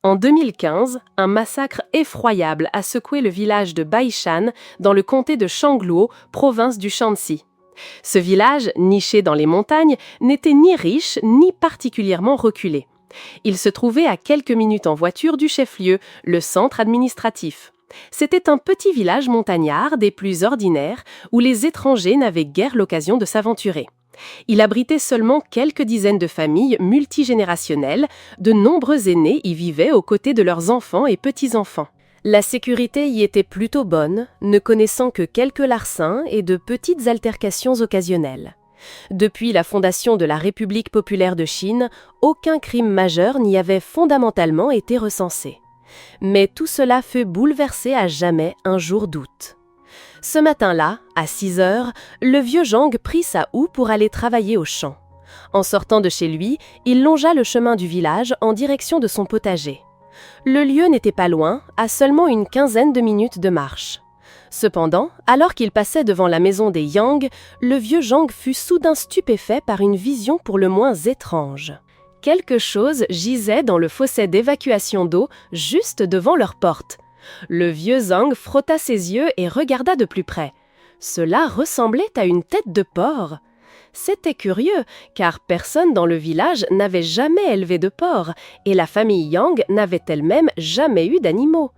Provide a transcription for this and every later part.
En 2015, un massacre effroyable a secoué le village de Baishan dans le comté de Shangluo, province du Shanxi. Ce village, niché dans les montagnes, n'était ni riche ni particulièrement reculé. Il se trouvait à quelques minutes en voiture du chef-lieu, le centre administratif. C'était un petit village montagnard des plus ordinaires où les étrangers n'avaient guère l'occasion de s'aventurer. Il abritait seulement quelques dizaines de familles multigénérationnelles, de nombreux aînés y vivaient aux côtés de leurs enfants et petits-enfants. La sécurité y était plutôt bonne, ne connaissant que quelques larcins et de petites altercations occasionnelles. Depuis la fondation de la République populaire de Chine, aucun crime majeur n'y avait fondamentalement été recensé. Mais tout cela fut bouleversé à jamais un jour d'août. Ce matin-là, à 6 heures, le vieux Zhang prit sa houe pour aller travailler au champ. En sortant de chez lui, il longea le chemin du village en direction de son potager. Le lieu n'était pas loin, à seulement une quinzaine de minutes de marche. Cependant, alors qu'il passait devant la maison des Yang, le vieux Zhang fut soudain stupéfait par une vision pour le moins étrange. Quelque chose gisait dans le fossé d'évacuation d'eau juste devant leur porte. Le vieux Zhang frotta ses yeux et regarda de plus près. Cela ressemblait à une tête de porc. C'était curieux, car personne dans le village n'avait jamais élevé de porc, et la famille Yang n'avait elle-même jamais eu d'animaux.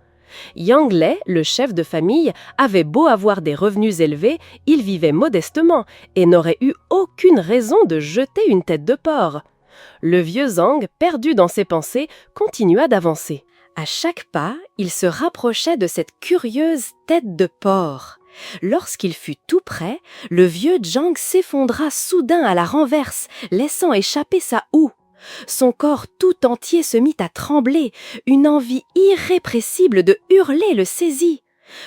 Yang Lei, le chef de famille, avait beau avoir des revenus élevés, il vivait modestement et n'aurait eu aucune raison de jeter une tête de porc. Le vieux Zhang, perdu dans ses pensées, continua d'avancer. À chaque pas, il se rapprochait de cette curieuse tête de porc. Lorsqu'il fut tout près, le vieux Zhang s'effondra soudain à la renverse, laissant échapper sa houe. Son corps tout entier se mit à trembler, une envie irrépressible de hurler le saisit.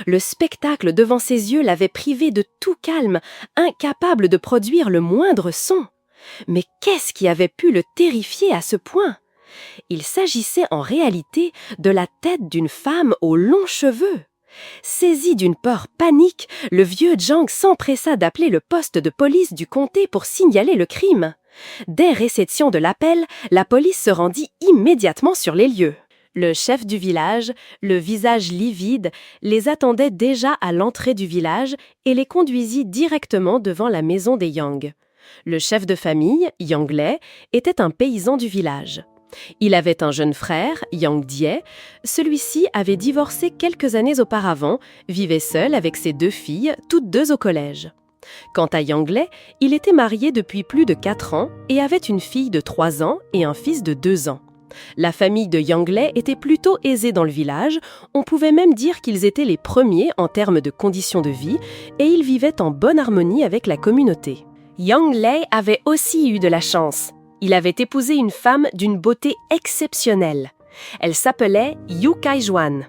Le spectacle devant ses yeux l'avait privé de tout calme, incapable de produire le moindre son. Mais qu'est-ce qui avait pu le terrifier à ce point ? Il s'agissait en réalité de la tête d'une femme aux longs cheveux. Saisi d'une peur panique, le vieux Zhang s'empressa d'appeler le poste de police du comté pour signaler le crime. Dès réception de l'appel, la police se rendit immédiatement sur les lieux. Le chef du village, le visage livide, les attendait déjà à l'entrée du village et les conduisit directement devant la maison des Yang. Le chef de famille, Yang Lei, était un paysan du village. Il avait un jeune frère, Yang Die. Celui-ci avait divorcé quelques années auparavant, vivait seul avec ses 2 filles, toutes 2 au collège. Quant à Yang Lei, il était marié depuis plus de 4 ans et avait une fille de 3 ans et un fils de 2 ans. La famille de Yang Lei était plutôt aisée dans le village, on pouvait même dire qu'ils étaient les premiers en termes de conditions de vie et ils vivaient en bonne harmonie avec la communauté. Yang Lei avait aussi eu de la chance. Il avait épousé une femme d'une beauté exceptionnelle. Elle s'appelait Yu Kaijuan.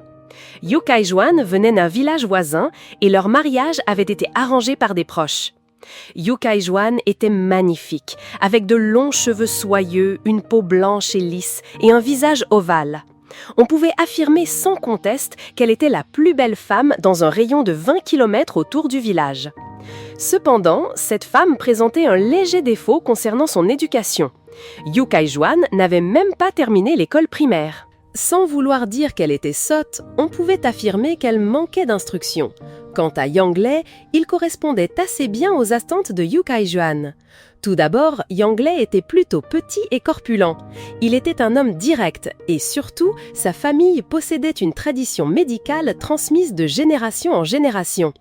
Yu Kaijuan venait d'un village voisin et leur mariage avait été arrangé par des proches. Yu Kaijuan était magnifique, avec de longs cheveux soyeux, une peau blanche et lisse et un visage ovale. On pouvait affirmer sans conteste qu'elle était la plus belle femme dans un rayon de 20 km autour du village. Cependant, cette femme présentait un léger défaut concernant son éducation. Yu Kaijuan n'avait même pas terminé l'école primaire. Sans vouloir dire qu'elle était sotte, on pouvait affirmer qu'elle manquait d'instruction. Quant à Yang Lei, il correspondait assez bien aux attentes de Yu Kaijuan. Tout d'abord, Yang Lei était plutôt petit et corpulent. Il était un homme direct et surtout, sa famille possédait une tradition médicale transmise de génération en génération.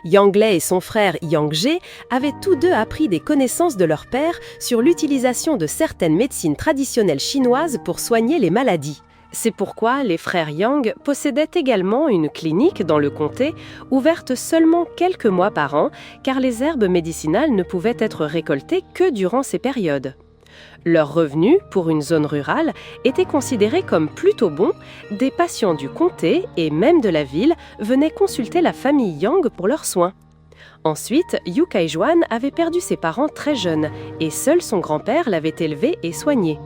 Yang Lei et son frère Yang Ge avaient tous 2 appris des connaissances de leur père sur l'utilisation de certaines médecines traditionnelles chinoises pour soigner les maladies. C'est pourquoi les frères Yang possédaient également une clinique dans le comté, ouverte seulement quelques mois par an, car les herbes médicinales ne pouvaient être récoltées que durant ces périodes. Leurs revenus, pour une zone rurale, étaient considérés comme plutôt bons. Des patients du comté et même de la ville venaient consulter la famille Yang pour leurs soins. Ensuite, Yu Kaijuan avait perdu ses parents très jeunes et seul son grand-père l'avait élevé et soigné.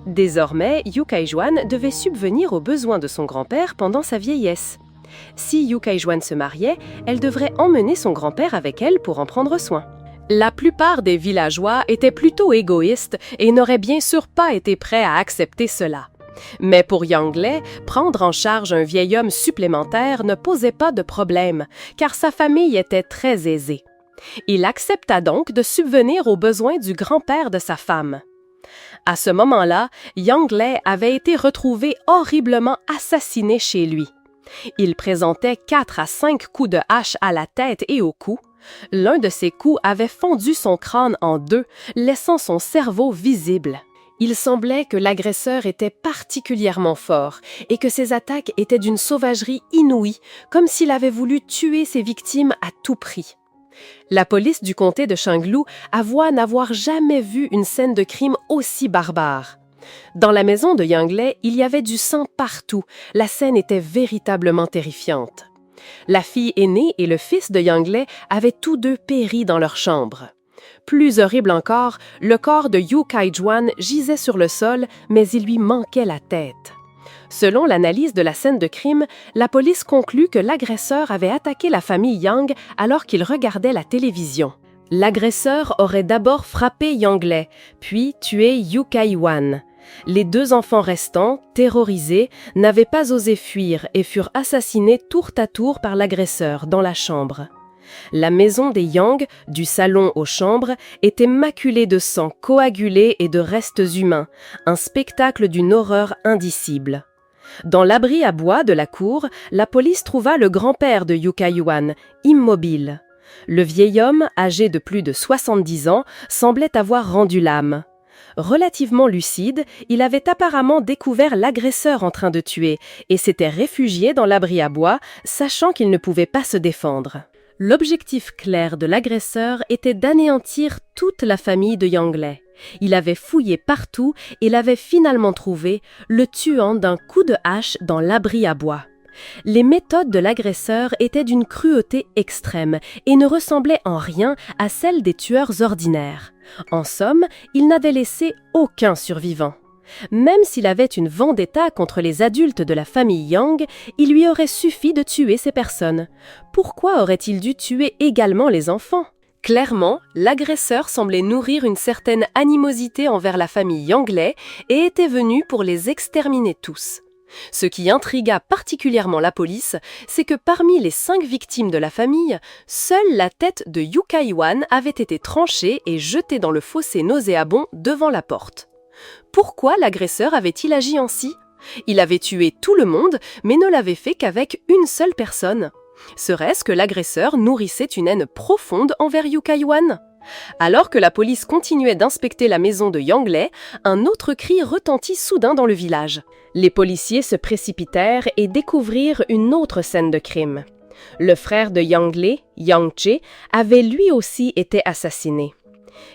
Désormais, Yu Kaijuan devait subvenir aux besoins de son grand-père pendant sa vieillesse. Si Yu Kaijuan se mariait, elle devrait emmener son grand-père avec elle pour en prendre soin. La plupart des villageois étaient plutôt égoïstes et n'auraient bien sûr pas été prêts à accepter cela. Mais pour Yang Lei, prendre en charge un vieil homme supplémentaire ne posait pas de problème, car sa famille était très aisée. Il accepta donc de subvenir aux besoins du grand-père de sa femme. À ce moment-là, Yang Lei avait été retrouvé horriblement assassiné chez lui. Il présentait 4 à 5 coups de hache à la tête et au cou. L'un de ces coups avait fendu son crâne en 2, laissant son cerveau visible. Il semblait que l'agresseur était particulièrement fort et que ses attaques étaient d'une sauvagerie inouïe, comme s'il avait voulu tuer ses victimes à tout prix. La police du comté de Shanglu avoua n'avoir jamais vu une scène de crime aussi barbare. Dans la maison de Yang Lei, il y avait du sang partout. La scène était véritablement terrifiante. La fille aînée et le fils de Yang Lei avaient tous deux péri dans leur chambre. Plus horrible encore, le corps de Yu Kai-juan gisait sur le sol, mais il lui manquait la tête. Selon l'analyse de la scène de crime, la police conclut que l'agresseur avait attaqué la famille Yang alors qu'il regardait la télévision. L'agresseur aurait d'abord frappé Yang Lei, puis tué Yu Kai-juan. Les 2 enfants restants, terrorisés, n'avaient pas osé fuir et furent assassinés tour à tour par l'agresseur dans la chambre. La maison des Yang, du salon aux chambres, était maculée de sang coagulé et de restes humains, un spectacle d'une horreur indicible. Dans l'abri à bois de la cour, la police trouva le grand-père de Yu Kai-juan, immobile. Le vieil homme, âgé de plus de 70 ans, semblait avoir rendu l'âme. Relativement lucide, il avait apparemment découvert l'agresseur en train de tuer et s'était réfugié dans l'abri à bois, sachant qu'il ne pouvait pas se défendre. L'objectif clair de l'agresseur était d'anéantir toute la famille de Yang Lei. Il avait fouillé partout et l'avait finalement trouvé, le tuant d'un coup de hache dans l'abri à bois. Les méthodes de l'agresseur étaient d'une cruauté extrême et ne ressemblaient en rien à celles des tueurs ordinaires. En somme, il n'avait laissé aucun survivant. Même s'il avait une vendetta contre les adultes de la famille Yang, il lui aurait suffi de tuer ces personnes. Pourquoi aurait-il dû tuer également les enfants ? Clairement, l'agresseur semblait nourrir une certaine animosité envers la famille Yang Lei et était venu pour les exterminer tous. Ce qui intrigua particulièrement la police, c'est que parmi les 5 victimes de la famille, seule la tête de Yu Kai-juan avait été tranchée et jetée dans le fossé nauséabond devant la porte. Pourquoi l'agresseur avait-il agi ainsi ? Il avait tué tout le monde, mais ne l'avait fait qu'avec une seule personne. Serait-ce que l'agresseur nourrissait une haine profonde envers Yu Kai-juan ? Alors que la police continuait d'inspecter la maison de Yang Lei, un autre cri retentit soudain dans le village. Les policiers se précipitèrent et découvrirent une autre scène de crime. Le frère de Yang Lei, Yang Che, avait lui aussi été assassiné.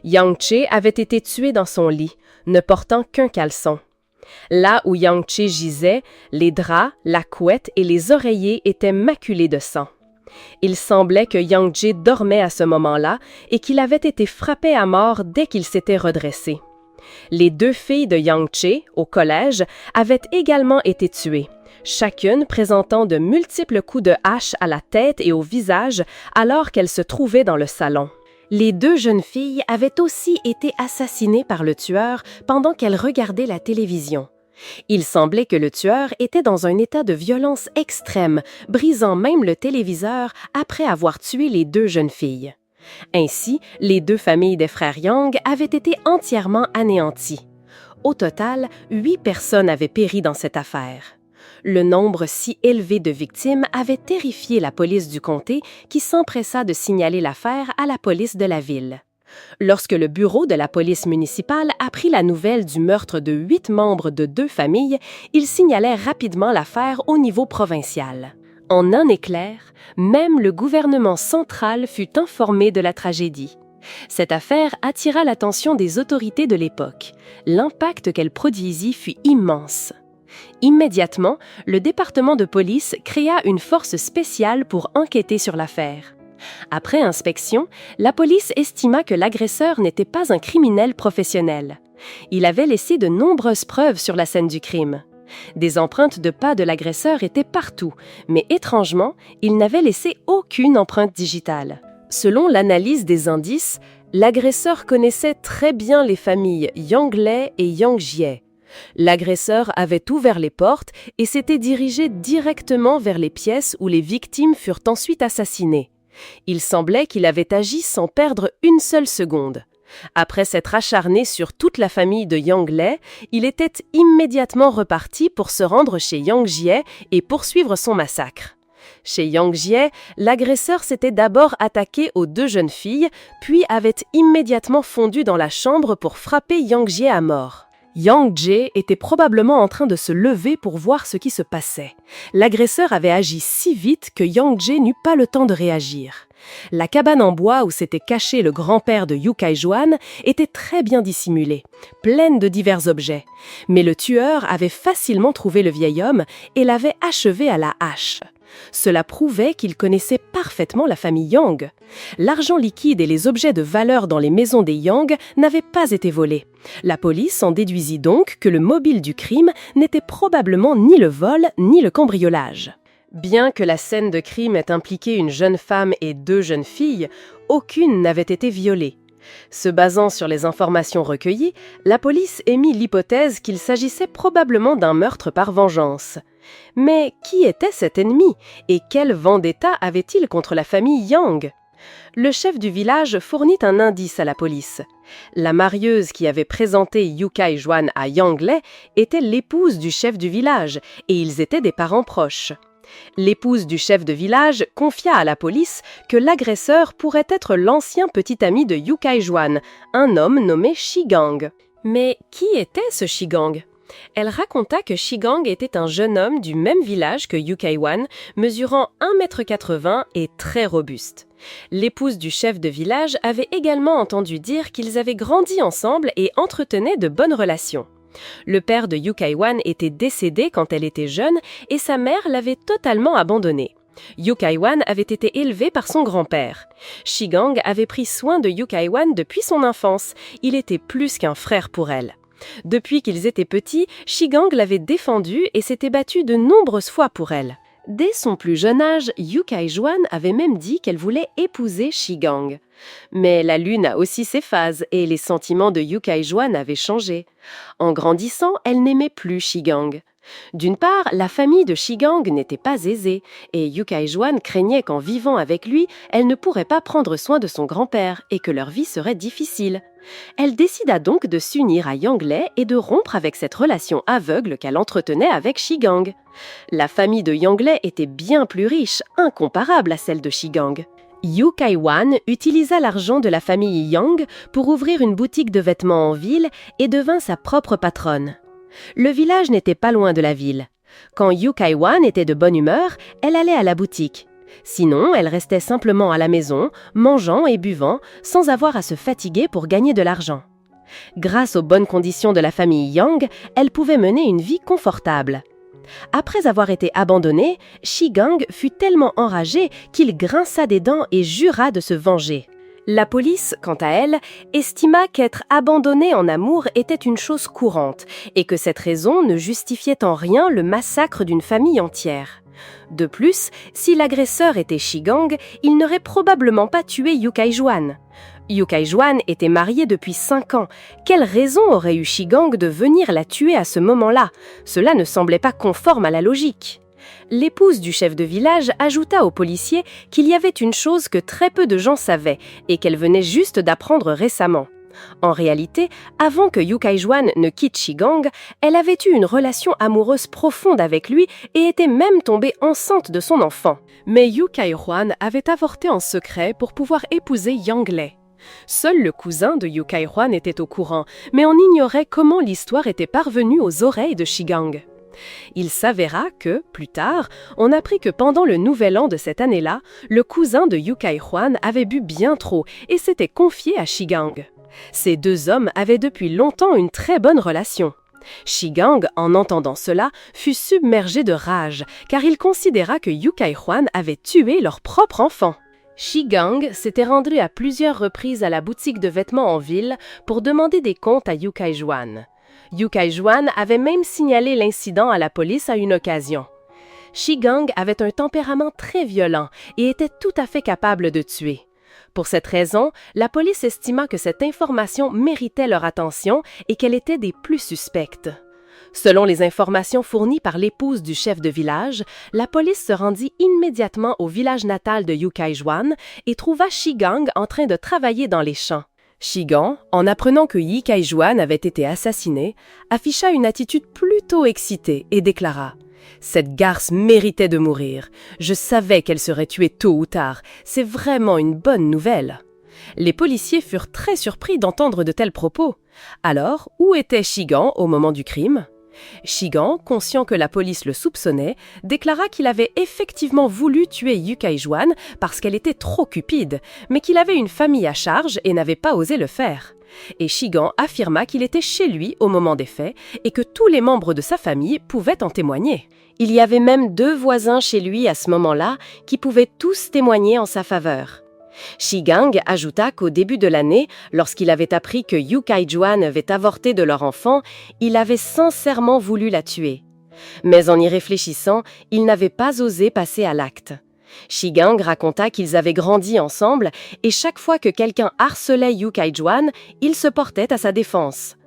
Yang Che avait été tué dans son lit, ne portant qu'un caleçon. Là où Yang Che gisait, les draps, la couette et les oreillers étaient maculés de sang. Il semblait que Yang Che dormait à ce moment-là et qu'il avait été frappé à mort dès qu'il s'était redressé. Les 2 filles de Yang Che, au collège, avaient également été tuées, chacune présentant de multiples coups de hache à la tête et au visage alors qu'elles se trouvaient dans le salon. Les 2 jeunes filles avaient aussi été assassinées par le tueur pendant qu'elles regardaient la télévision. Il semblait que le tueur était dans un état de violence extrême, brisant même le téléviseur après avoir tué les 2 jeunes filles. Ainsi, les 2 familles des frères Yang avaient été entièrement anéanties. Au total, 8 personnes avaient péri dans cette affaire. Le nombre si élevé de victimes avait terrifié la police du comté qui s'empressa de signaler l'affaire à la police de la ville. Lorsque le bureau de la police municipale apprit la nouvelle du meurtre de 8 membres de 2 familles, il signalait rapidement l'affaire au niveau provincial. En un éclair, même le gouvernement central fut informé de la tragédie. Cette affaire attira l'attention des autorités de l'époque. L'impact qu'elle produisit fut immense. Immédiatement, le département de police créa une force spéciale pour enquêter sur l'affaire. Après inspection, la police estima que l'agresseur n'était pas un criminel professionnel. Il avait laissé de nombreuses preuves sur la scène du crime. Des empreintes de pas de l'agresseur étaient partout, mais étrangement, il n'avait laissé aucune empreinte digitale. Selon l'analyse des indices, l'agresseur connaissait très bien les familles Yang Lei et Yang Jie. L'agresseur avait ouvert les portes et s'était dirigé directement vers les pièces où les victimes furent ensuite assassinées. Il semblait qu'il avait agi sans perdre une seule seconde. Après s'être acharné sur toute la famille de Yang Lei, il était immédiatement reparti pour se rendre chez Yang Jie et poursuivre son massacre. Chez Yang Jie, l'agresseur s'était d'abord attaqué aux 2 jeunes filles, puis avait immédiatement fondu dans la chambre pour frapper Yang Jie à mort. Yang Jie était probablement en train de se lever pour voir ce qui se passait. L'agresseur avait agi si vite que Yang Jie n'eut pas le temps de réagir. La cabane en bois où s'était caché le grand-père de Yu Kai-juan était très bien dissimulée, pleine de divers objets. Mais le tueur avait facilement trouvé le vieil homme et l'avait achevé à la hache. Cela prouvait qu'il connaissait parfaitement la famille Yang. L'argent liquide et les objets de valeur dans les maisons des Yang n'avaient pas été volés. La police en déduisit donc que le mobile du crime n'était probablement ni le vol ni le cambriolage. Bien que la scène de crime ait impliqué une jeune femme et 2 jeunes filles, aucune n'avait été violée. Se basant sur les informations recueillies, la police émit l'hypothèse qu'il s'agissait probablement d'un meurtre par vengeance. Mais qui était cet ennemi et quelle vendetta avait-il contre la famille Yang? Le chef du village fournit un indice à la police. La marieuse qui avait présenté Yu Kai-juan à Yang Lei était l'épouse du chef du village et ils étaient des parents proches. L'épouse du chef de village confia à la police que l'agresseur pourrait être l'ancien petit ami de Yu Kai-juan, un homme nommé Shigang. Mais qui était ce Shigang? Elle raconta que Shigang était un jeune homme du même village que Yu Kai-juan, mesurant 1,80 m et très robuste. L'épouse du chef de village avait également entendu dire qu'ils avaient grandi ensemble et entretenaient de bonnes relations. Le père de Yu Kai-juan était décédé quand elle était jeune et sa mère l'avait totalement abandonnée. Yu Kai-juan avait été élevé par son grand-père. Shigang avait pris soin de Yu Kai-juan depuis son enfance. Il était plus qu'un frère pour elle. Depuis qu'ils étaient petits, Shigang l'avait défendu et s'était battu de nombreuses fois pour elle. Dès son plus jeune âge, Yu Kai-juan avait même dit qu'elle voulait épouser Shigang. Mais la lune a aussi ses phases et les sentiments de Yu Kai-juan avaient changé. En grandissant, elle n'aimait plus Shigang. D'une part, la famille de Shigang n'était pas aisée et Yu Kai-juan craignait qu'en vivant avec lui, elle ne pourrait pas prendre soin de son grand-père et que leur vie serait difficile. Elle décida donc de s'unir à Yang Lei et de rompre avec cette relation aveugle qu'elle entretenait avec Shigang. La famille de Yang Lei était bien plus riche, incomparable à celle de Shigang. Yu Kai-juan utilisa l'argent de la famille Yang pour ouvrir une boutique de vêtements en ville et devint sa propre patronne. Le village n'était pas loin de la ville. Quand Yu Kai-juan était de bonne humeur, elle allait à la boutique. Sinon, elle restait simplement à la maison, mangeant et buvant, sans avoir à se fatiguer pour gagner de l'argent. Grâce aux bonnes conditions de la famille Yang, elle pouvait mener une vie confortable. Après avoir été abandonnée, Shigang fut tellement enragé qu'il grinça des dents et jura de se venger. La police, quant à elle, estima qu'être abandonnée en amour était une chose courante et que cette raison ne justifiait en rien le massacre d'une famille entière. De plus, si l'agresseur était Shigang, il n'aurait probablement pas tué Yu Kai-juan. Yu Kai-juan était marié depuis 5 ans. Quelle raison aurait eu Shigang de venir la tuer à ce moment-là? Cela ne semblait pas conforme à la logique. L'épouse du chef de village ajouta aux policiers qu'il y avait une chose que très peu de gens savaient et qu'elle venait juste d'apprendre récemment. En réalité, avant que Yu Kai-juan ne quitte Shigang, elle avait eu une relation amoureuse profonde avec lui et était même tombée enceinte de son enfant. Mais Yu Kai-juan avait avorté en secret pour pouvoir épouser Yang Lei. Seul le cousin de Yu Kai-juan était au courant, mais on ignorait comment l'histoire était parvenue aux oreilles de Shigang. Il s'avéra que, plus tard, on apprit que pendant le nouvel an de cette année-là, le cousin de Yu Kai-juan avait bu bien trop et s'était confié à Shigang. Ces 2 hommes avaient depuis longtemps une très bonne relation. Shigang, en entendant cela, fut submergé de rage, car il considéra que Yu Kai-juan avait tué leur propre enfant. Shigang s'était rendu à plusieurs reprises à la boutique de vêtements en ville pour demander des comptes à Yu Kai-juan. Yu Kai-juan avait même signalé l'incident à la police à une occasion. Shigang avait un tempérament très violent et était tout à fait capable de tuer. Pour cette raison, la police estima que cette information méritait leur attention et qu'elle était des plus suspectes. Selon les informations fournies par l'épouse du chef de village, la police se rendit immédiatement au village natal de Yukaijwan et trouva Shigang en train de travailler dans les champs. Shigang, en apprenant que Yukaijwan avait été assassiné, afficha une attitude plutôt excitée et déclara « Cette garce méritait de mourir. Je savais qu'elle serait tuée tôt ou tard. C'est vraiment une bonne nouvelle. » Les policiers furent très surpris d'entendre de tels propos. Alors, où était Shigang au moment du crime? Shigang, conscient que la police le soupçonnait, déclara qu'il avait effectivement voulu tuer Yukaijwan parce qu'elle était trop cupide, mais qu'il avait une famille à charge et n'avait pas osé le faire. Et Shigang affirma qu'il était chez lui au moment des faits et que tous les membres de sa famille pouvaient en témoigner. Il y avait même 2 voisins chez lui à ce moment-là qui pouvaient tous témoigner en sa faveur. Shigang ajouta qu'au début de l'année, lorsqu'il avait appris que Yukaijwan avait avorté de leur enfant, il avait sincèrement voulu la tuer. Mais en y réfléchissant, il n'avait pas osé passer à l'acte. Shigang raconta qu'ils avaient grandi ensemble et chaque fois que quelqu'un harcelait Yukaijwan, il se portait à sa défense.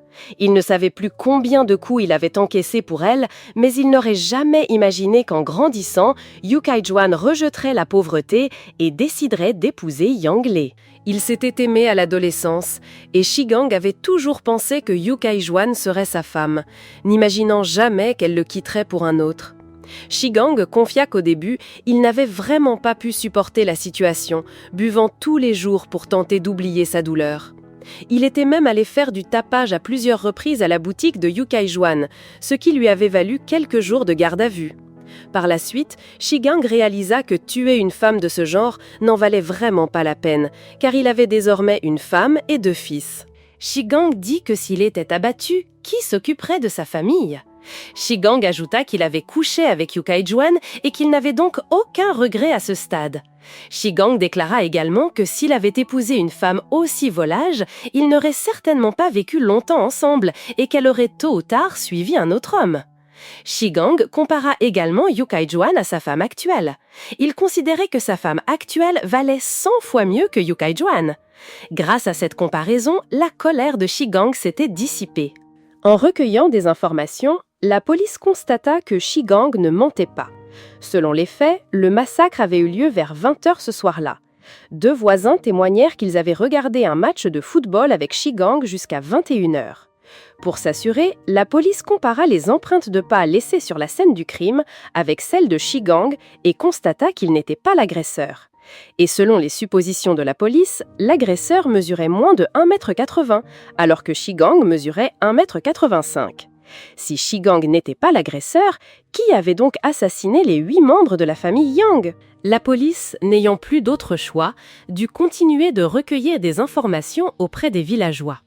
Il ne savait plus combien de coups il avait encaissé pour elle, mais il n'aurait jamais imaginé qu'en grandissant, Yukaijwan rejetterait la pauvreté et déciderait d'épouser Yang Lei. Ils s'étaient aimés à l'adolescence, et Shigang avait toujours pensé que Yukaijwan serait sa femme, n'imaginant jamais qu'elle le quitterait pour un autre. Shigang confia qu'au début, il n'avait vraiment pas pu supporter la situation, buvant tous les jours pour tenter d'oublier sa douleur. Il était même allé faire du tapage à plusieurs reprises à la boutique de Yukaijwan, ce qui lui avait valu quelques jours de garde à vue. Par la suite, Shigang réalisa que tuer une femme de ce genre n'en valait vraiment pas la peine, car il avait désormais une femme et 2 fils. Shigang dit que s'il était abattu, qui s'occuperait de sa famille? Shigang ajouta qu'il avait couché avec Yukaijwan et qu'il n'avait donc aucun regret à ce stade. Shigang déclara également que s'il avait épousé une femme aussi volage, ils n'auraient certainement pas vécu longtemps ensemble et qu'elle aurait tôt ou tard suivi un autre homme. Shigang compara également Yukaijwan à sa femme actuelle. Il considérait que sa femme actuelle valait 100 fois mieux que Yukaijwan. Grâce à cette comparaison, la colère de Shigang s'était dissipée. En recueillant des informations, la police constata que Shigang ne mentait pas. Selon les faits, le massacre avait eu lieu vers 20h ce soir-là. 2 voisins témoignèrent qu'ils avaient regardé un match de football avec Shigang jusqu'à 21h. Pour s'assurer, la police compara les empreintes de pas laissées sur la scène du crime avec celles de Shigang et constata qu'il n'était pas l'agresseur. Et selon les suppositions de la police, l'agresseur mesurait moins de 1,80 m, alors que Shigang mesurait 1,85 m. Si Shigang n'était pas l'agresseur, qui avait donc assassiné les 8 membres de la famille Yang? La police, n'ayant plus d'autre choix, dut continuer de recueillir des informations auprès des villageois.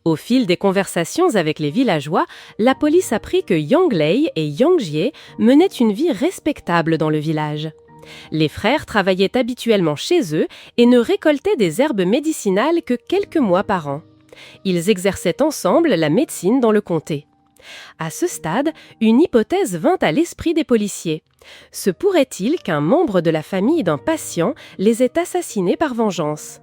Au fil des conversations avec les villageois, la police apprit que Yang Lei et Yang Jie menaient une vie respectable dans le village. Les frères travaillaient habituellement chez eux et ne récoltaient des herbes médicinales que quelques mois par an. Ils exerçaient ensemble la médecine dans le comté. À ce stade, une hypothèse vint à l'esprit des policiers. Se pourrait-il qu'un membre de la famille d'un patient les ait assassinés par vengeance?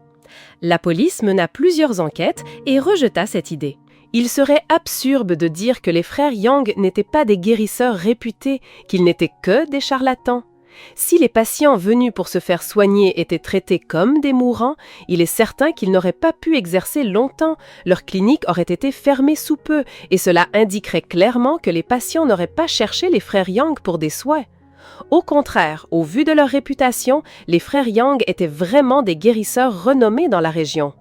La police mena plusieurs enquêtes et rejeta cette idée. Il serait absurde de dire que les frères Yang n'étaient pas des guérisseurs réputés, qu'ils n'étaient que des charlatans. Si les patients venus pour se faire soigner étaient traités comme des mourants, il est certain qu'ils n'auraient pas pu exercer longtemps, leur clinique aurait été fermée sous peu, et cela indiquerait clairement que les patients n'auraient pas cherché les frères Yang pour des soins. Au contraire, au vu de leur réputation, les frères Yang étaient vraiment des guérisseurs renommés dans la région.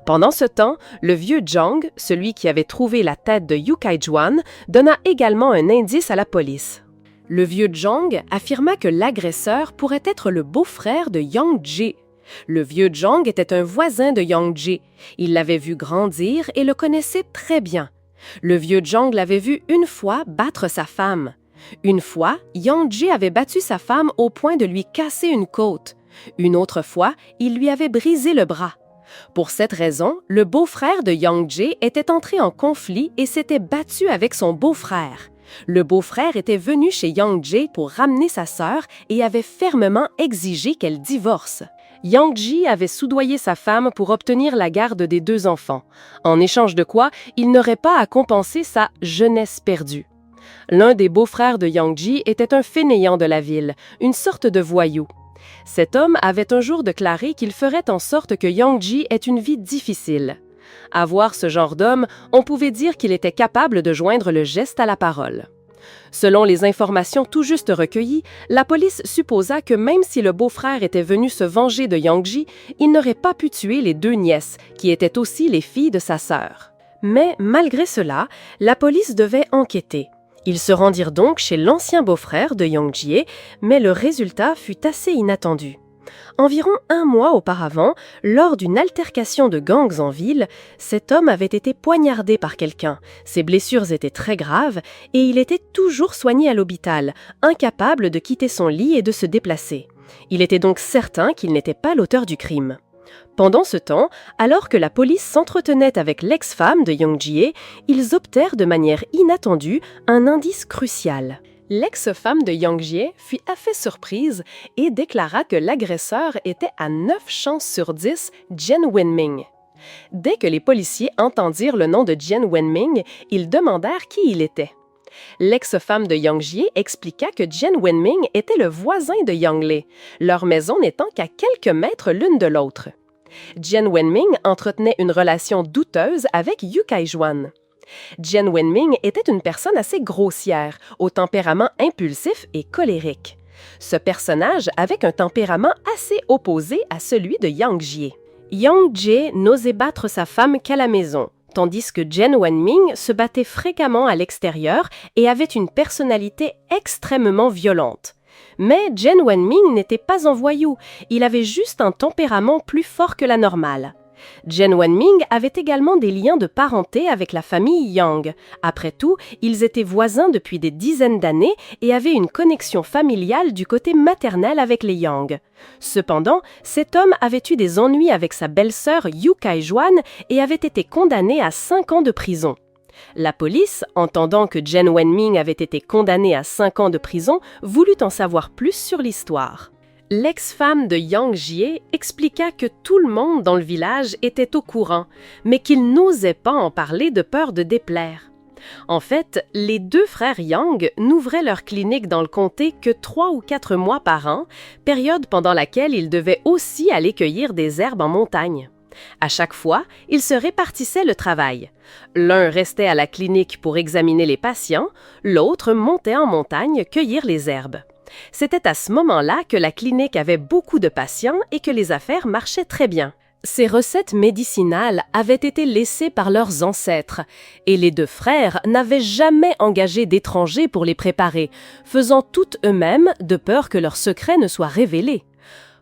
Pendant ce temps, le vieux Zhang, celui qui avait trouvé la tête de Yukaijwan, donna également un indice à la police. Le vieux Zhang affirma que l'agresseur pourrait être le beau-frère de Yang Jie. Le vieux Zhang était un voisin de Yang Jie. Il l'avait vu grandir et le connaissait très bien. Le vieux Zhang l'avait vu une fois battre sa femme. Une fois, Yang Jie avait battu sa femme au point de lui casser une côte. Une autre fois, il lui avait brisé le bras. Pour cette raison, le beau-frère de Yang Jie était entré en conflit et s'était battu avec son beau-frère. Le beau-frère était venu chez Yang Jie pour ramener sa sœur et avait fermement exigé qu'elle divorce. Yang Jie avait soudoyé sa femme pour obtenir la garde des 2 enfants, en échange de quoi il n'aurait pas à compenser sa jeunesse perdue. L'un des beaux-frères de Yang Ji était un fainéant de la ville, une sorte de voyou. Cet homme avait un jour déclaré qu'il ferait en sorte que Yang Ji ait une vie difficile. À voir ce genre d'homme, on pouvait dire qu'il était capable de joindre le geste à la parole. Selon les informations tout juste recueillies, la police supposa que même si le beau-frère était venu se venger de Yang Ji, il n'aurait pas pu tuer les deux nièces, qui étaient aussi les filles de sa sœur. Mais malgré cela, la police devait enquêter. Ils se rendirent donc chez l'ancien beau-frère de Yang Jie, mais le résultat fut assez inattendu. Environ un mois auparavant, lors d'une altercation de gangs en ville, cet homme avait été poignardé par quelqu'un. Ses blessures étaient très graves et il était toujours soigné à l'hôpital, incapable de quitter son lit et de se déplacer. Il était donc certain qu'il n'était pas l'auteur du crime. Pendant ce temps, alors que la police s'entretenait avec l'ex-femme de Yang Jie, ils obtinrent de manière inattendue un indice crucial. L'ex-femme de Yang Jie fut assez surprise et déclara que l'agresseur était à 9 chances sur 10 Jian Wenming. Dès que les policiers entendirent le nom de Jian Wenming, ils demandèrent qui il était. L'ex-femme de Yang Jie expliqua que Jian Wenming était le voisin de Yang Lei, leur maison n'étant qu'à quelques mètres l'une de l'autre. Jian Wenming entretenait une relation douteuse avec Yu Kai-juan. Jian Wenming était une personne assez grossière, au tempérament impulsif et colérique. Ce personnage avait un tempérament assez opposé à celui de Yang Jie. Yang Jie n'osait battre sa femme qu'à la maison, tandis que Jian Wenming se battait fréquemment à l'extérieur et avait une personnalité extrêmement violente. Mais Jian Wenming n'était pas un voyou, il avait juste un tempérament plus fort que la normale. Jian Wenming avait également des liens de parenté avec la famille Yang. Après tout, ils étaient voisins depuis des dizaines d'années et avaient une connexion familiale du côté maternel avec les Yang. Cependant, cet homme avait eu des ennuis avec sa belle-sœur Yu Kai-juan et avait été condamné à 5 ans de prison. La police, entendant que Jian Wenming avait été condamné à 5 ans de prison, voulut en savoir plus sur l'histoire. L'ex-femme de Yang Jie expliqua que tout le monde dans le village était au courant, mais qu'il n'osait pas en parler de peur de déplaire. En fait, les deux frères Yang n'ouvraient leur clinique dans le comté que 3 ou 4 mois par an, période pendant laquelle ils devaient aussi aller cueillir des herbes en montagne. À chaque fois, ils se répartissaient le travail. L'un restait à la clinique pour examiner les patients, l'autre montait en montagne cueillir les herbes. C'était à ce moment-là que la clinique avait beaucoup de patients et que les affaires marchaient très bien. Ces recettes médicinales avaient été laissées par leurs ancêtres et les deux frères n'avaient jamais engagé d'étrangers pour les préparer, faisant tout eux-mêmes de peur que leurs secrets ne soient révélés.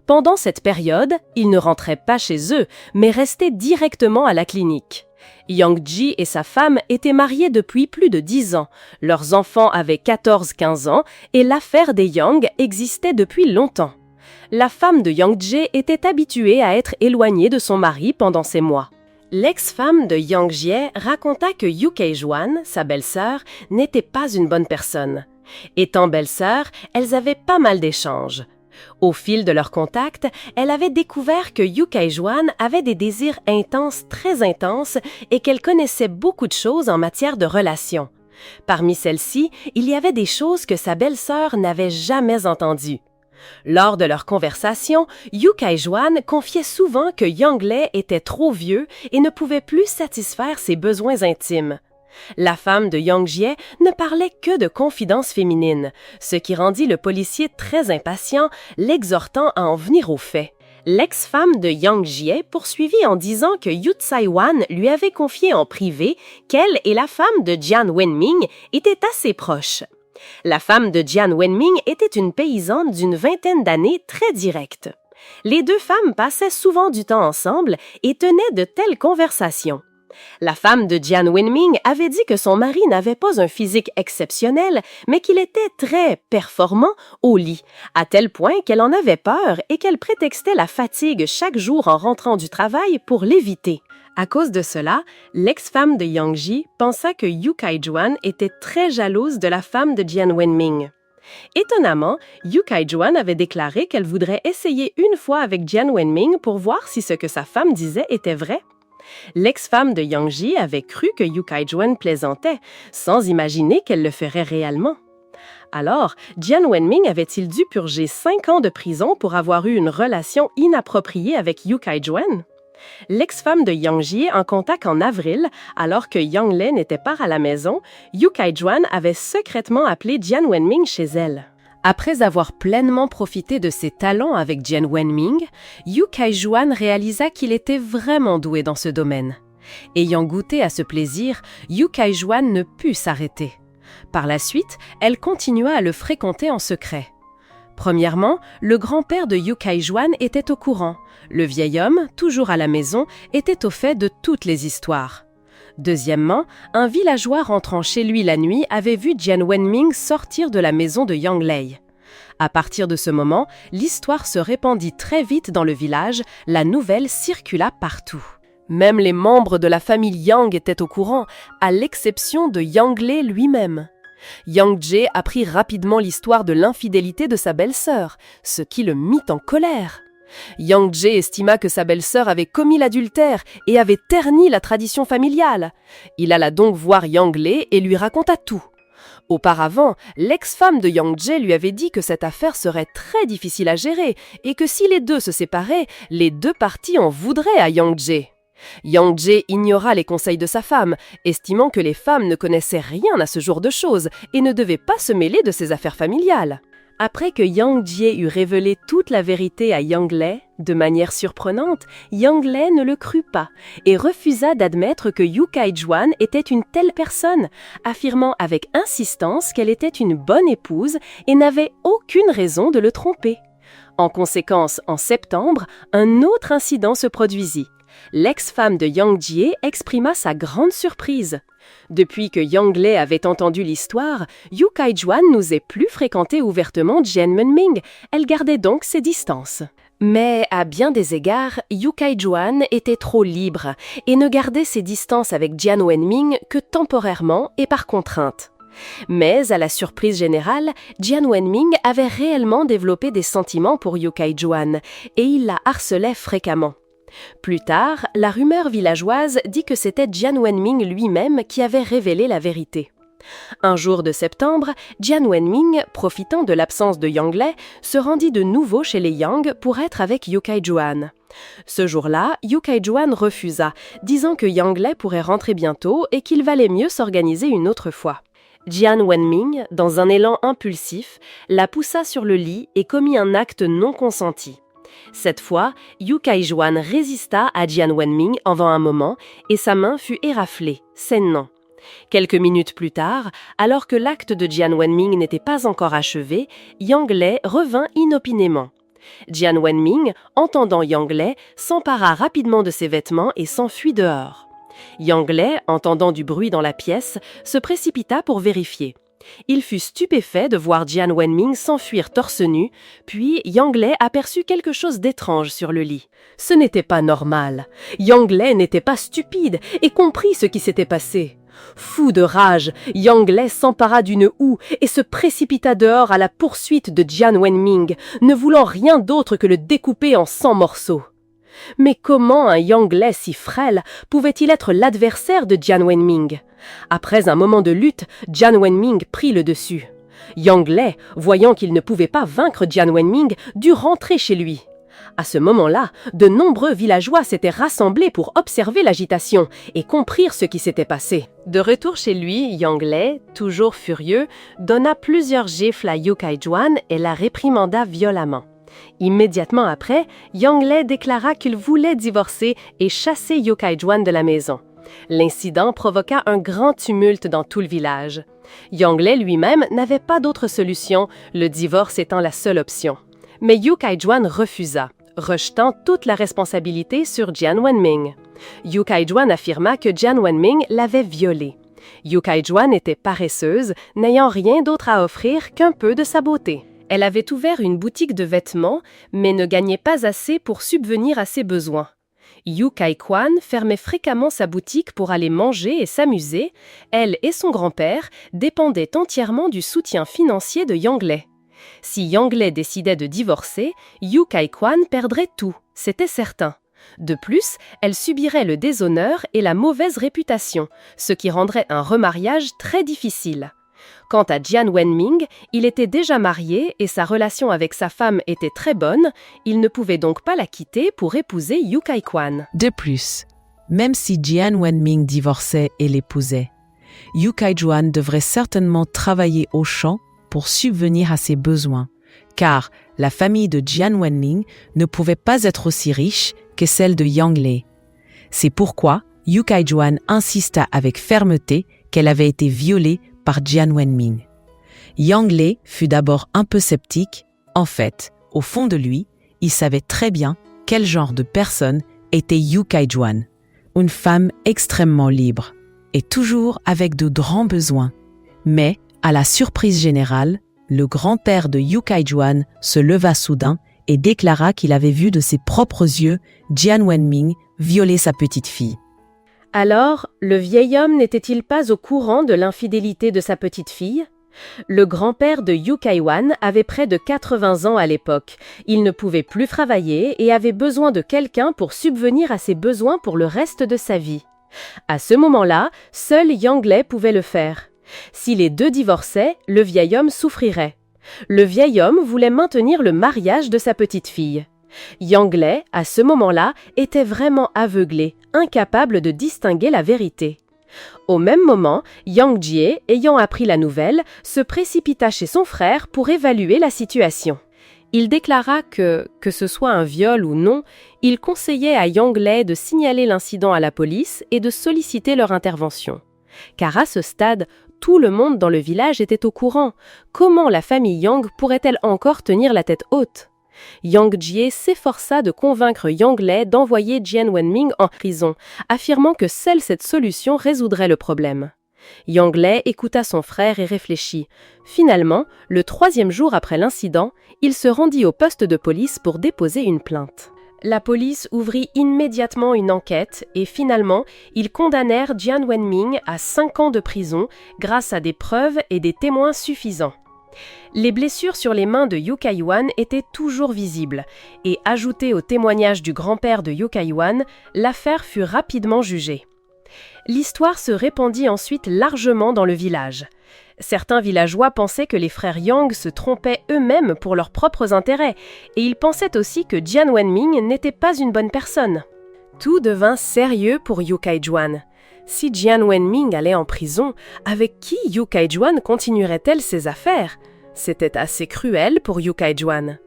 Pendant cette période, ils ne rentraient pas chez eux, mais restaient directement à la clinique. Yang Ji et sa femme étaient mariés depuis plus de 10 ans. Leurs enfants avaient 14-15 ans et l'affaire des Yang existait depuis longtemps. La femme de Yang Jie était habituée à être éloignée de son mari pendant ces mois. L'ex-femme de Yang Jie raconta que Yu Kai-juan, sa belle-sœur, n'était pas une bonne personne. Étant belle-sœur, elles avaient pas mal d'échanges. Au fil de leur contact, elle avait découvert que Yu Kai-juan avait des désirs intenses, très intenses, et qu'elle connaissait beaucoup de choses en matière de relations. Parmi celles-ci, il y avait des choses que sa belle-sœur n'avait jamais entendues. Lors de leur conversation, Yu Kai-juan confiait souvent que Yang Lei était trop vieux et ne pouvait plus satisfaire ses besoins intimes. La femme de Yang Jie ne parlait que de confidences féminines, ce qui rendit le policier très impatient, l'exhortant à en venir aux faits. L'ex-femme de Yang Jie poursuivit en disant que Yu Tsai-wan lui avait confié en privé qu'elle et la femme de Jian Wenming étaient assez proches. La femme de Jian Wenming était une paysanne d'une 20aine d'années très directe. Les deux femmes passaient souvent du temps ensemble et tenaient de telles conversations. La femme de Jian Wenming avait dit que son mari n'avait pas un physique exceptionnel, mais qu'il était très performant au lit, à tel point qu'elle en avait peur et qu'elle prétextait la fatigue chaque jour en rentrant du travail pour l'éviter. À cause de cela, l'ex-femme de Yang Ji pensa que Yu Kai-juan était très jalouse de la femme de Jian Wenming. Étonnamment, Yu Kai-juan avait déclaré qu'elle voudrait essayer une fois avec Jian Wenming pour voir si ce que sa femme disait était vrai. L'ex-femme de Yang Ji avait cru que Yu Kai-juan plaisantait, sans imaginer qu'elle le ferait réellement. Alors, Jian Wenming avait-il dû purger 5 ans de prison pour avoir eu une relation inappropriée avec Yu Kai-juan? L'ex-femme de Yang Ji en conta qu'en avril, alors que Yang Lei n'était pas à la maison, Yu Kai-juan avait secrètement appelé Jian Wenming chez elle. Après avoir pleinement profité de ses talents avec Jian Wenming, Yu Kai-juan réalisa qu'il était vraiment doué dans ce domaine. Ayant goûté à ce plaisir, Yu Kai-juan ne put s'arrêter. Par la suite, elle continua à le fréquenter en secret. Premièrement, le grand-père de Yu Kai-juan était au courant. Le vieil homme, toujours à la maison, était au fait de toutes les histoires. Deuxièmement, un villageois rentrant chez lui la nuit avait vu Jian Wenming sortir de la maison de Yang Lei. À partir de ce moment, l'histoire se répandit très vite dans le village, la nouvelle circula partout. Même les membres de la famille Yang étaient au courant, à l'exception de Yang Lei lui-même. Yang Jie apprit rapidement l'histoire de l'infidélité de sa belle-sœur, ce qui le mit en colère. Yang Jie estima que sa belle-sœur avait commis l'adultère et avait terni la tradition familiale. Il alla donc voir Yang Lei et lui raconta tout. Auparavant, l'ex-femme de Yang Jie lui avait dit que cette affaire serait très difficile à gérer et que si les deux se séparaient, les deux parties en voudraient à Yang Jie. Yang Jie ignora les conseils de sa femme, estimant que les femmes ne connaissaient rien à ce genre de choses et ne devaient pas se mêler de ses affaires familiales. Après que Yang Jie eut révélé toute la vérité à Yang Lei, de manière surprenante, Yang Lei ne le crut pas et refusa d'admettre que Yu Kai-juan était une telle personne, affirmant avec insistance qu'elle était une bonne épouse et n'avait aucune raison de le tromper. En conséquence, en septembre, un autre incident se produisit. L'ex-femme de Yang Jie exprima sa grande surprise. Depuis que Yang Lei avait entendu l'histoire, Yu Kai-juan n'osait plus fréquenter ouvertement Jian Wenming, elle gardait donc ses distances. Mais à bien des égards, Yu Kai-juan était trop libre et ne gardait ses distances avec Jian Wenming que temporairement et par contrainte. Mais à la surprise générale, Jian Wenming avait réellement développé des sentiments pour Yu Kai-juan et il la harcelait fréquemment. Plus tard, la rumeur villageoise dit que c'était Jian Wenming lui-même qui avait révélé la vérité. Un jour de septembre, Jian Wenming, profitant de l'absence de Yang Lei, se rendit de nouveau chez les Yang pour être avec Yu Kai-juan. Ce jour-là, Yu Kai-juan refusa, disant que Yang Lei pourrait rentrer bientôt et qu'il valait mieux s'organiser une autre fois. Jian Wenming, dans un élan impulsif, la poussa sur le lit et commit un acte non consenti. Cette fois, Yu Kai-juan résista à Jian Wenming pendant un moment et sa main fut éraflée, saignant. Quelques minutes plus tard, alors que l'acte de Jian Wenming n'était pas encore achevé, Yang Lei revint inopinément. Jian Wenming, entendant Yang Lei, s'empara rapidement de ses vêtements et s'enfuit dehors. Yang Lei, entendant du bruit dans la pièce, se précipita pour vérifier. Il fut stupéfait de voir Jian Wenming s'enfuir torse nu, puis Yang Lei aperçut quelque chose d'étrange sur le lit. Ce n'était pas normal. Yang Lei n'était pas stupide et comprit ce qui s'était passé. Fou de rage, Yang Lei s'empara d'une houe et se précipita dehors à la poursuite de Jian Wenming, ne voulant rien d'autre que le découper en 100 morceaux. Mais comment un Yang Lei si frêle pouvait-il être l'adversaire de Jian Wenming? Après un moment de lutte, Jian Wenming prit le dessus. Yang Lei, voyant qu'il ne pouvait pas vaincre Jian Wenming, dut rentrer chez lui. À ce moment-là, de nombreux villageois s'étaient rassemblés pour observer l'agitation et comprirent ce qui s'était passé. De retour chez lui, Yang Lei, toujours furieux, donna plusieurs gifles à Yu Kai-juan et la réprimanda violemment. Immédiatement après, Yang Lei déclara qu'il voulait divorcer et chasser Yu Kai-juan de la maison. L'incident provoqua un grand tumulte dans tout le village. Yang Lei lui-même n'avait pas d'autre solution, le divorce étant la seule option. Mais Yu Kai-juan refusa, rejetant toute la responsabilité sur Jian Wenming. Yu Kai-juan affirma que Jian Wenming l'avait violée. Yu Kai-juan était paresseuse, n'ayant rien d'autre à offrir qu'un peu de sa beauté. Elle avait ouvert une boutique de vêtements, mais ne gagnait pas assez pour subvenir à ses besoins. Yu Kai-juan fermait fréquemment sa boutique pour aller manger et s'amuser. Elle et son grand-père dépendaient entièrement du soutien financier de Yang Lei. Si Yang Lei décidait de divorcer, Yu Kai-juan perdrait tout, c'était certain. De plus, elle subirait le déshonneur et la mauvaise réputation, ce qui rendrait un remariage très difficile. Quant à Jian Wenming, il était déjà marié et sa relation avec sa femme était très bonne, il ne pouvait donc pas la quitter pour épouser Yu Kai-kwan. De plus, même si Jian Wenming divorçait et l'épousait, Yu Kai-juan devrait certainement travailler au champ pour subvenir à ses besoins, car la famille de Jian Wenming ne pouvait pas être aussi riche que celle de Yang Lei. C'est pourquoi Yu Kai-juan insista avec fermeté qu'elle avait été violée par Jian Wenming. Yang Lei fut d'abord un peu sceptique. En fait, au fond de lui, il savait très bien quel genre de personne était Yu Kai-juan. Une femme extrêmement libre et toujours avec de grands besoins. Mais, à la surprise générale, le grand-père de Yu Kai-juan se leva soudain et déclara qu'il avait vu de ses propres yeux Jian Wenming violer sa petite fille. Alors, le vieil homme n'était-il pas au courant de l'infidélité de sa petite-fille ? Le grand-père de Yu Kai-wan avait près de 80 ans à l'époque. Il ne pouvait plus travailler et avait besoin de quelqu'un pour subvenir à ses besoins pour le reste de sa vie. À ce moment-là, seul Yang Lei pouvait le faire. Si les deux divorçaient, le vieil homme souffrirait. Le vieil homme voulait maintenir le mariage de sa petite-fille. Yang Lei, à ce moment-là, était vraiment aveuglé, incapable de distinguer la vérité. Au même moment, Yang Jie, ayant appris la nouvelle, se précipita chez son frère pour évaluer la situation. Il déclara que ce soit un viol ou non, il conseillait à Yang Lei de signaler l'incident à la police et de solliciter leur intervention. Car à ce stade, tout le monde dans le village était au courant. Comment la famille Yang pourrait-elle encore tenir la tête haute ? Yang Jie s'efforça de convaincre Yang Lei d'envoyer Jian Wenming en prison, affirmant que seule cette solution résoudrait le problème. Yang Lei écouta son frère et réfléchit. Finalement, le 3e jour après l'incident, il se rendit au poste de police pour déposer une plainte. La police ouvrit immédiatement une enquête et finalement, ils condamnèrent Jian Wenming à 5 ans de prison grâce à des preuves et des témoins suffisants. Les blessures sur les mains de Yu Kai-wan étaient toujours visibles, et ajoutées au témoignage du grand-père de Yu Kai-wan, l'affaire fut rapidement jugée. L'histoire se répandit ensuite largement dans le village. Certains villageois pensaient que les frères Yang se trompaient eux-mêmes pour leurs propres intérêts, et ils pensaient aussi que Jian Wenming n'était pas une bonne personne. Tout devint sérieux pour Yu Kai-juan. Si Jian Wenming allait en prison, avec qui Yu Kai-juan continuerait-elle ses affaires ? C'était assez cruel pour Yu Kai-juan.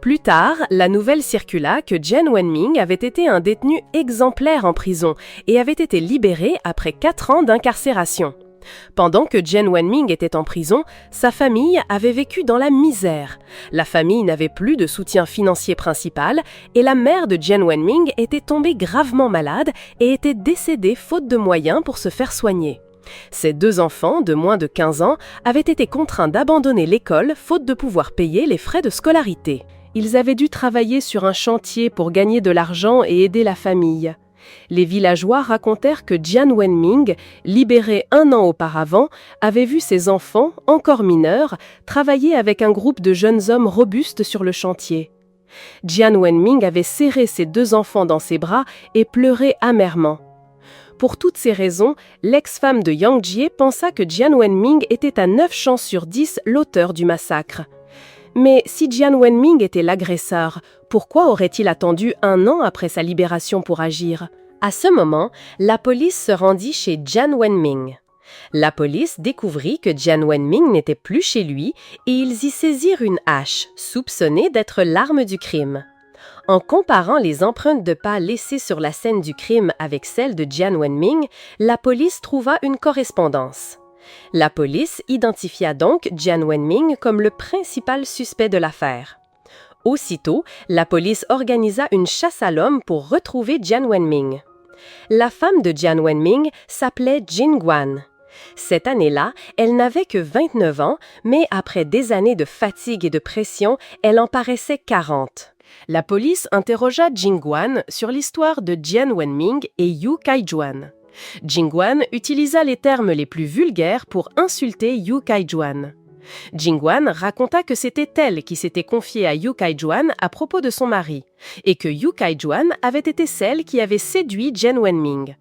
Plus tard, la nouvelle circula que Jian Wenming avait été un détenu exemplaire en prison et avait été libéré après 4 ans d'incarcération. Pendant que Jian Wenming était en prison, sa famille avait vécu dans la misère. La famille n'avait plus de soutien financier principal et la mère de Jian Wenming était tombée gravement malade et était décédée faute de moyens pour se faire soigner. Ses 2 enfants, de moins de 15 ans, avaient été contraints d'abandonner l'école faute de pouvoir payer les frais de scolarité. Ils avaient dû travailler sur un chantier pour gagner de l'argent et aider la famille. Les villageois racontèrent que Jian Wenming, libéré 1 an auparavant, avait vu ses enfants, encore mineurs, travailler avec un groupe de jeunes hommes robustes sur le chantier. Jian Wenming avait serré ses 2 enfants dans ses bras et pleuré amèrement. Pour toutes ces raisons, l'ex-femme de Yang Jie pensa que Jian Wenming était à 9 chances sur 10 l'auteur du massacre. Mais si Jian Wenming était l'agresseur, pourquoi aurait-il attendu 1 an après sa libération pour agir ? À ce moment, la police se rendit chez Jian Wenming. La police découvrit que Jian Wenming n'était plus chez lui et ils y saisirent une hache, soupçonnée d'être l'arme du crime. En comparant les empreintes de pas laissées sur la scène du crime avec celles de Jian Wenming, la police trouva une correspondance. La police identifia donc Jian Wenming comme le principal suspect de l'affaire. Aussitôt, la police organisa une chasse à l'homme pour retrouver Jian Wenming. La femme de Jian Wenming s'appelait Jin Guan. Cette année-là, elle n'avait que 29 ans, mais après des années de fatigue et de pression, elle en paraissait 40. La police interrogea Jin Guan sur l'histoire de Jian Wenming et Yu Kai-juan. Jin Guan utilisa les termes les plus vulgaires pour insulter Yu Kai-juan. Jingwan raconta que c'était elle qui s'était confiée à Yu Kaijuan à propos de son mari, et que Yu Kaijuan avait été celle qui avait séduit Jian Wenming.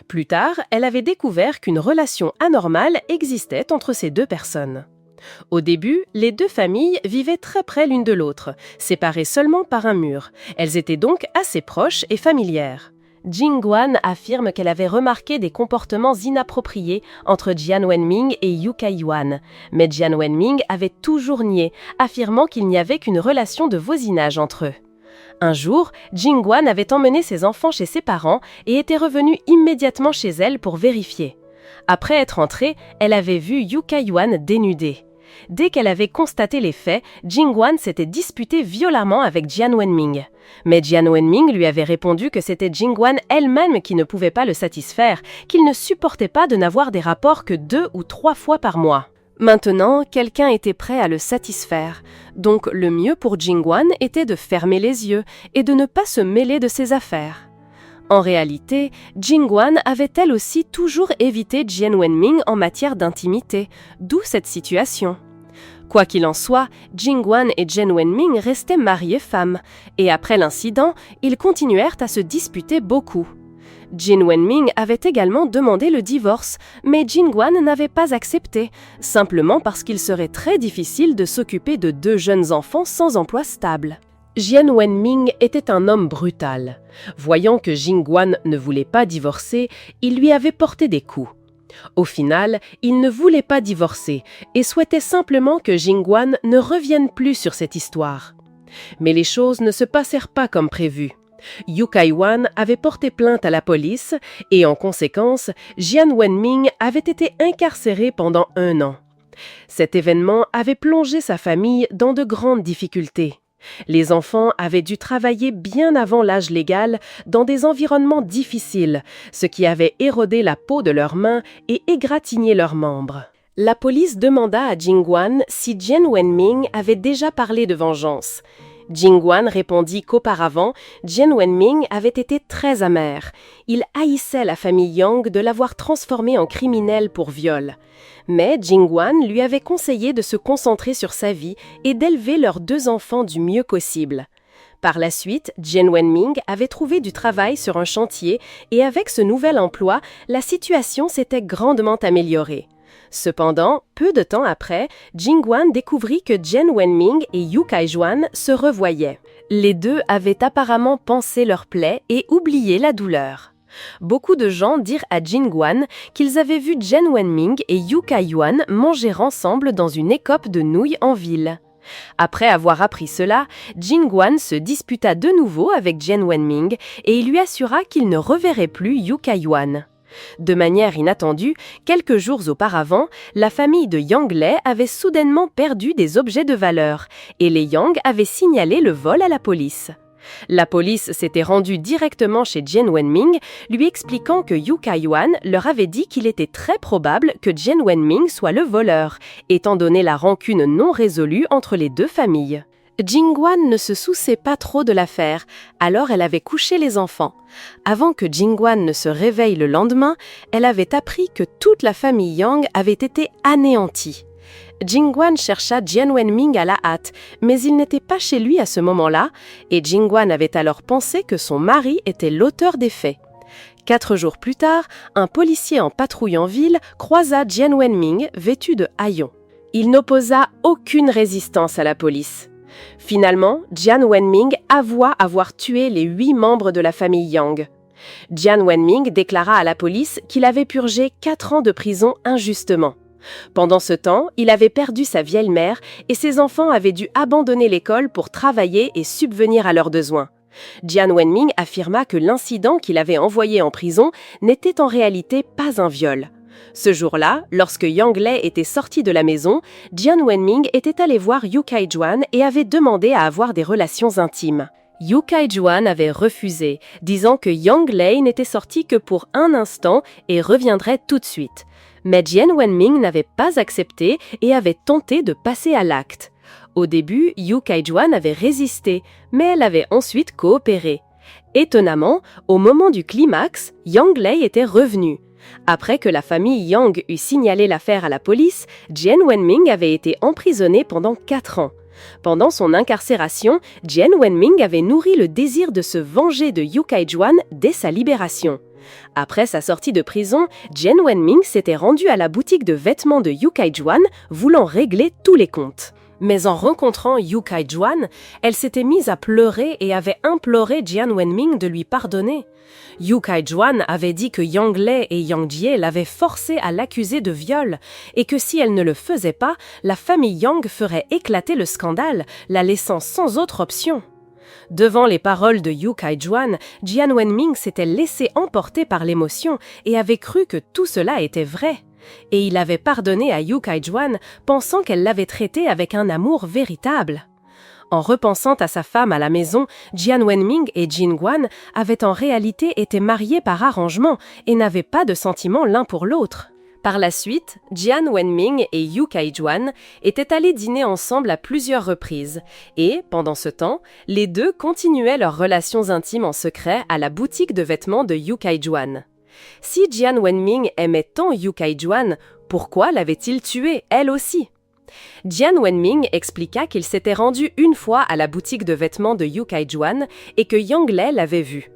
Plus tard, elle avait découvert qu'une relation anormale existait entre ces deux personnes. Au début, les deux familles vivaient très près l'une de l'autre, séparées seulement par un mur. Elles étaient donc assez proches et familières. Jingwan affirme qu'elle avait remarqué des comportements inappropriés entre Jian Wenming et Yu Kaiyuan, mais Jian Wenming avait toujours nié, affirmant qu'il n'y avait qu'une relation de voisinage entre eux. Un jour, Jingwan avait emmené ses enfants chez ses parents et était revenu immédiatement chez elle pour vérifier. Après être entrée, elle avait vu Yu Kaiyuan dénudé. Dès qu'elle avait constaté les faits, Jingwan s'était disputé violemment avec Jian Wenming. Mais Jian Wenming lui avait répondu que c'était Jingwan elle-même qui ne pouvait pas le satisfaire, qu'il ne supportait pas de n'avoir des rapports que 2 ou 3 fois par mois. Maintenant, quelqu'un était prêt à le satisfaire. Donc le mieux pour Jingwan était de fermer les yeux et de ne pas se mêler de ses affaires. En réalité, Jingwan avait elle aussi toujours évité Jian Wenming en matière d'intimité, d'où cette situation. Quoi qu'il en soit, Jingwan et Jian Wenming restaient mariés-femmes, et après l'incident, ils continuèrent à se disputer beaucoup. Jian Wenming avait également demandé le divorce, mais Jingwan n'avait pas accepté, simplement parce qu'il serait très difficile de s'occuper de 2 jeunes enfants sans emploi stable. Jian Wenming était un homme brutal. Voyant que Jingwan ne voulait pas divorcer, il lui avait porté des coups. Au final, il ne voulait pas divorcer et souhaitait simplement que Jingwan ne revienne plus sur cette histoire. Mais les choses ne se passèrent pas comme prévu. Yu Kaijuan avait porté plainte à la police et en conséquence, Jian Wenming avait été incarcéré pendant 1 an. Cet événement avait plongé sa famille dans de grandes difficultés. Les enfants avaient dû travailler bien avant l'âge légal dans des environnements difficiles, ce qui avait érodé la peau de leurs mains et égratigné leurs membres. La police demanda à Jingwan si Jian Wenming avait déjà parlé de vengeance. Jingwan répondit qu'auparavant, Jian Wenming avait été très amer. Il haïssait la famille Yang de l'avoir transformé en criminel pour viol. Mais Jingwan lui avait conseillé de se concentrer sur sa vie et d'élever leurs 2 enfants du mieux possible. Par la suite, Jian Wenming avait trouvé du travail sur un chantier et avec ce nouvel emploi, la situation s'était grandement améliorée. Cependant, peu de temps après, Jingwan découvrit que Jian Wenming et Yu Kaijuan se revoyaient. Les deux avaient apparemment pansé leur plaie et oublié la douleur. Beaucoup de gens dirent à Jingwan qu'ils avaient vu Jian Wenming et Yu Kaijuan manger ensemble dans une écope de nouilles en ville. Après avoir appris cela, Jingwan se disputa de nouveau avec Jian Wenming et il lui assura qu'il ne reverrait plus Yu Kaijuan. De manière inattendue, quelques jours auparavant, la famille de Yang Lei avait soudainement perdu des objets de valeur et les Yang avaient signalé le vol à la police. La police s'était rendue directement chez Jian Wenming, lui expliquant que Yu Kaijuan leur avait dit qu'il était très probable que Jian Wenming soit le voleur, étant donné la rancune non résolue entre les 2 familles. Jingwan ne se souciait pas trop de l'affaire, alors elle avait couché les enfants. Avant que Jingwan ne se réveille le lendemain, elle avait appris que toute la famille Yang avait été anéantie. Jingwan chercha Jian Wenming à la hâte, mais il n'était pas chez lui à ce moment-là, et Jingwan avait alors pensé que son mari était l'auteur des faits. 4 jours plus tard, un policier en patrouille en ville croisa Jian Wenming vêtu de haillons. Il n'opposa aucune résistance à la police. Finalement, Jian Wenming avoua avoir tué les 8 membres de la famille Yang. Jian Wenming déclara à la police qu'il avait purgé 4 ans de prison injustement. Pendant ce temps, il avait perdu sa vieille mère et ses enfants avaient dû abandonner l'école pour travailler et subvenir à leurs besoins. Jian Wenming affirma que l'incident qu'il avait envoyé en prison n'était en réalité pas un viol. Ce jour-là, lorsque Yang Lei était sorti de la maison, Jian Wenming était allé voir Yu Kaijuan et avait demandé à avoir des relations intimes. Yu Kaijuan avait refusé, disant que Yang Lei n'était sorti que pour un instant et reviendrait tout de suite. Mais Jian Wenming n'avait pas accepté et avait tenté de passer à l'acte. Au début, Yu Kaijuan avait résisté, mais elle avait ensuite coopéré. Étonnamment, au moment du climax, Yang Lei était revenue. Après que la famille Yang eut signalé l'affaire à la police, Jian Wenming avait été emprisonnée pendant 4 ans. Pendant son incarcération, Jian Wenming avait nourri le désir de se venger de Yu Kaijuan dès sa libération. Après sa sortie de prison, Jian Wenming s'était rendue à la boutique de vêtements de Yu Kaijuan, voulant régler tous les comptes. Mais en rencontrant Yu Kaijuan, elle s'était mise à pleurer et avait imploré Jian Wenming de lui pardonner. Yu Kaijuan avait dit que Yang Lei et Yang Jie l'avaient forcée à l'accuser de viol et que si elle ne le faisait pas, la famille Yang ferait éclater le scandale, la laissant sans autre option. Devant les paroles de Yu Kaijuan, Jian Wenming s'était laissé emporter par l'émotion et avait cru que tout cela était vrai. Et il avait pardonné à Yu Kaijuan, pensant qu'elle l'avait traité avec un amour véritable. En repensant à sa femme à la maison, Jian Wenming et Jin Guan avaient en réalité été mariés par arrangement et n'avaient pas de sentiments l'un pour l'autre. Par la suite, Jian Wenming et Yu Kaijuan étaient allés dîner ensemble à plusieurs reprises et, pendant ce temps, les deux continuaient leurs relations intimes en secret à la boutique de vêtements de Yu Kaijuan. Si Jian Wenming aimait tant Yu Kaijuan, pourquoi l'avait-il tuée, elle aussi? Jian Wenming expliqua qu'il s'était rendu une fois à la boutique de vêtements de Yu Kaijuan et que Yang Lei l'avait vu.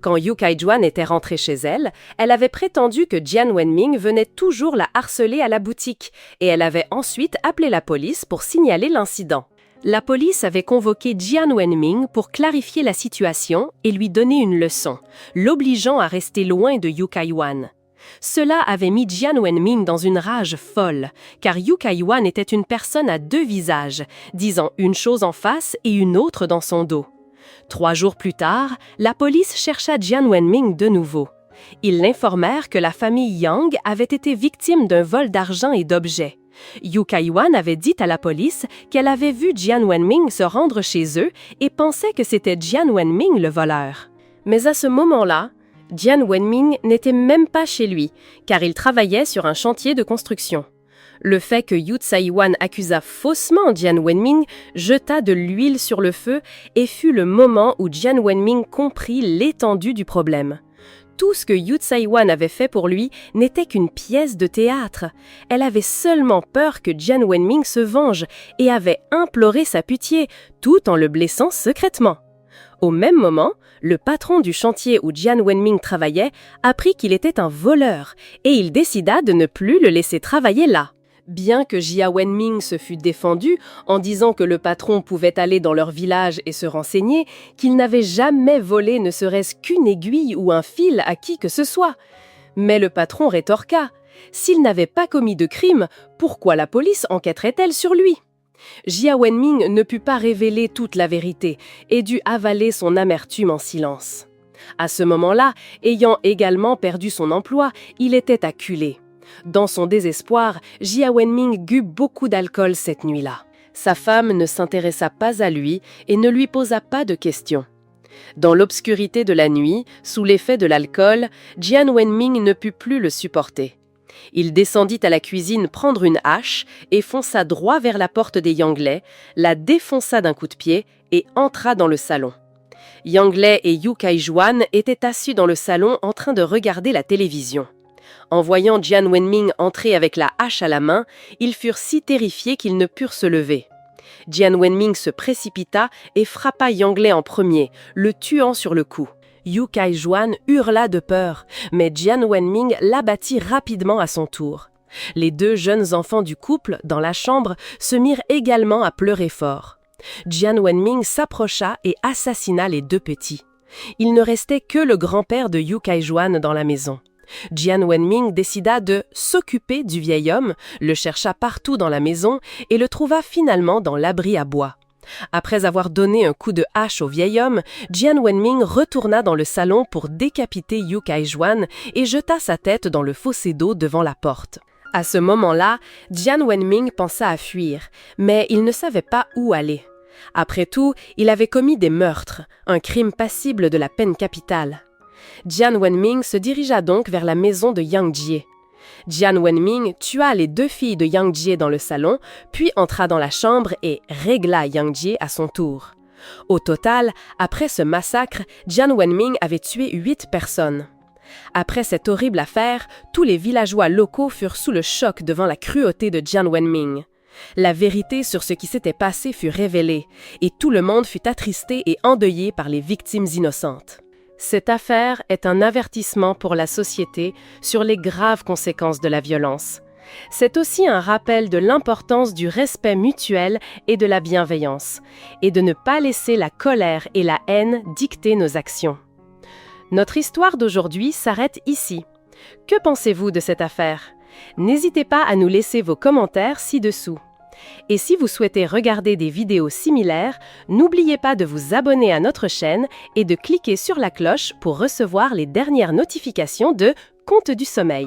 Quand Yu Kaijuan était rentrée chez elle, elle avait prétendu que Jian Wenming venait toujours la harceler à la boutique et elle avait ensuite appelé la police pour signaler l'incident. La police avait convoqué Jian Wenming pour clarifier la situation et lui donner une leçon, l'obligeant à rester loin de Yu Kaijuan. Cela avait mis Jian Wenming dans une rage folle, car Yu Kaijuan était une personne à 2 visages, disant une chose en face et une autre dans son dos. 3 jours plus tard, la police chercha Jian Wenming de nouveau. Ils l'informèrent que la famille Yang avait été victime d'un vol d'argent et d'objets. Yu Kaijuan avait dit à la police qu'elle avait vu Jian Wenming se rendre chez eux et pensait que c'était Jian Wenming le voleur. Mais à ce moment-là, Jian Wenming n'était même pas chez lui, car il travaillait sur un chantier de construction. Le fait que Yu Tsaiwan accusa faussement Jian Wenming jeta de l'huile sur le feu et fut le moment où Jian Wenming comprit l'étendue du problème. Tout ce que Yu Tsaiwan avait fait pour lui n'était qu'une pièce de théâtre. Elle avait seulement peur que Jian Wenming se venge et avait imploré sa pitié, tout en le blessant secrètement. Au même moment, le patron du chantier où Jian Wenming travaillait apprit qu'il était un voleur et il décida de ne plus le laisser travailler là. Bien que Jian Wenming se fût défendu en disant que le patron pouvait aller dans leur village et se renseigner, qu'il n'avait jamais volé ne serait-ce qu'une aiguille ou un fil à qui que ce soit. Mais le patron rétorqua « S'il n'avait pas commis de crime, pourquoi la police enquêterait-elle sur lui ?» Jian Wenming ne put pas révéler toute la vérité et dut avaler son amertume en silence. À ce moment-là, ayant également perdu son emploi, il était acculé. Dans son désespoir, Jian Wenming but beaucoup d'alcool cette nuit-là. Sa femme ne s'intéressa pas à lui et ne lui posa pas de questions. Dans l'obscurité de la nuit, sous l'effet de l'alcool, Jian Wenming ne put plus le supporter. Il descendit à la cuisine prendre une hache et fonça droit vers la porte des Yang Lei, la défonça d'un coup de pied et entra dans le salon. Yang Lei et Yu Kaijuan étaient assis dans le salon en train de regarder la télévision. En voyant Jian Wenming entrer avec la hache à la main, ils furent si terrifiés qu'ils ne purent se lever. Jian Wenming se précipita et frappa Yang Lei en premier, le tuant sur le coup. Yu Kaijuan hurla de peur, mais Jian Wenming l'abattit rapidement à son tour. Les 2 jeunes enfants du couple, dans la chambre, se mirent également à pleurer fort. Jian Wenming s'approcha et assassina les 2 petits. Il ne restait que le grand-père de Yu Kaijuan dans la maison. Jian Wenming décida de s'occuper du vieil homme, le chercha partout dans la maison et le trouva finalement dans l'abri à bois. Après avoir donné un coup de hache au vieil homme, Jian Wenming retourna dans le salon pour décapiter Yu Kaijuan et jeta sa tête dans le fossé d'eau devant la porte. À ce moment-là, Jian Wenming pensa à fuir, mais il ne savait pas où aller. Après tout, il avait commis des meurtres, un crime passible de la peine capitale. Jian Wenming se dirigea donc vers la maison de Yang Jie. Jian Wenming tua les 2 filles de Yang Jie dans le salon, puis entra dans la chambre et régla Yang Jie à son tour. Au total, après ce massacre, Jian Wenming avait tué 8 personnes. Après cette horrible affaire, tous les villageois locaux furent sous le choc devant la cruauté de Jian Wenming. La vérité sur ce qui s'était passé fut révélée, et tout le monde fut attristé et endeuillé par les victimes innocentes. Cette affaire est un avertissement pour la société sur les graves conséquences de la violence. C'est aussi un rappel de l'importance du respect mutuel et de la bienveillance, et de ne pas laisser la colère et la haine dicter nos actions. Notre histoire d'aujourd'hui s'arrête ici. Que pensez-vous de cette affaire? N'hésitez pas à nous laisser vos commentaires ci-dessous. Et si vous souhaitez regarder des vidéos similaires, n'oubliez pas de vous abonner à notre chaîne et de cliquer sur la cloche pour recevoir les dernières notifications de Contes du sommeil.